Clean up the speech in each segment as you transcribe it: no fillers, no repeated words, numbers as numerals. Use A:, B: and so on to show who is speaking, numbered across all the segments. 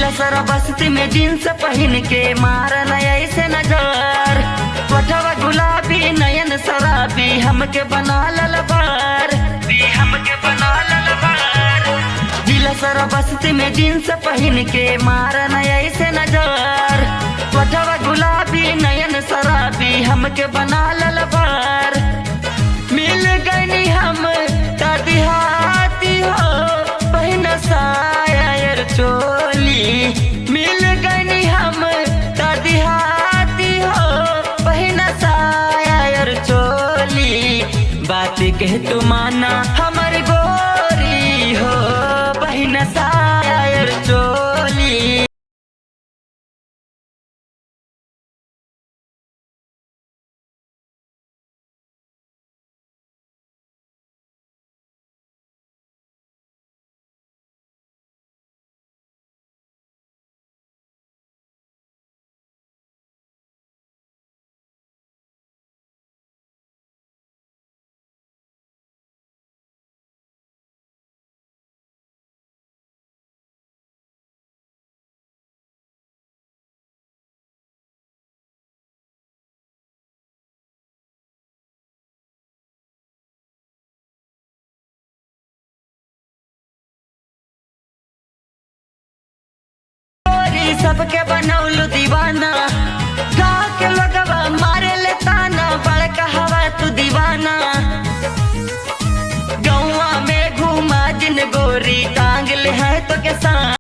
A: जिला सरा बस्ती में जींस पहन के मारन ऐसे नजर, पठवा गुलाबी नयन शराबी हमके बना ललबार, हमके बना ललबार। जिला सरा बस्ती में जींस पहन के मारन ऐसे नजर, पठवा गुलाबी नयन शराबी हमके बना ललबार। मिल गई हम देहाती हो पहन सायर चोली, मिल गई हम देहाती हो पहन सायर चोली। बात कह तू माना हमर गोरी हो पहन सायर चोली। सबके बनौलू दीवाना, गाँव के लोगवा मारे ले ताना, बड़का हवा तू दीवाना। गौवा में घूमा जिन गोरी टांग ले है तो के साथ।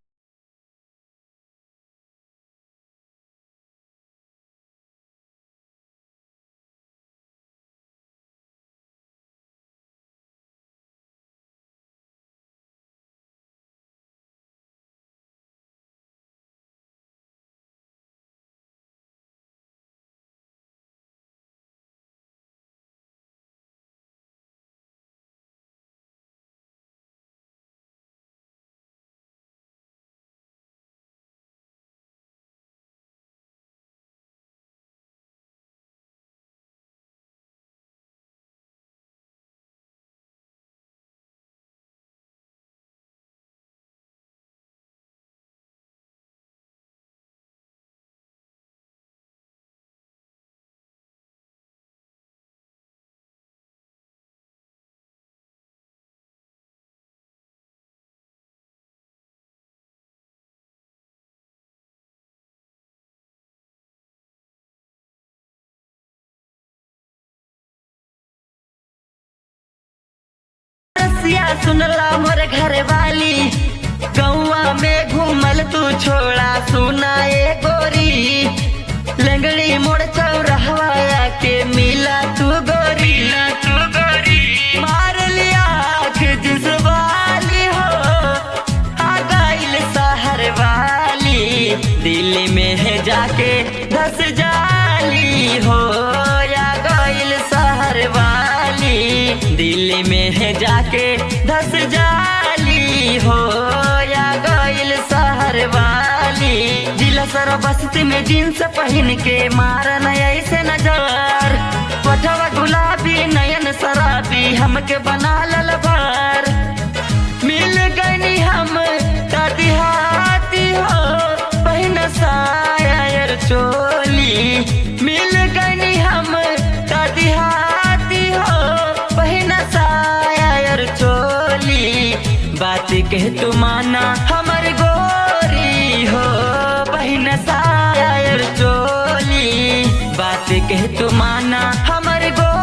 A: सुनला मोर घर वाली, गौवा में घूमल तू छोड़ा सुनाए गोरी, लंगड़ी मोड़ चौराहवा के मिला तू गोरी, मार लिया आँख जिस वाली हो आ गइल शहर वाली, दिल्ली में है जाके धस जाली हो या गइल शहर वाली, दिल्ली में है जाके धस जाली हो या गइल शहर वाली। जिला सरा बस्ती में जींस पहन के मारन ऐसे नजर, पठवा गुलाबी नयन शराबी हमके बना ललबार। मिल गई हम देहाती हो पहन सायर चोली, मिल गई हम देहाती हो पहन सायर चोली। बात कह तू माना हमर गोरी हो पहन सायर चोली, बात कह तू माना हमर गोरी।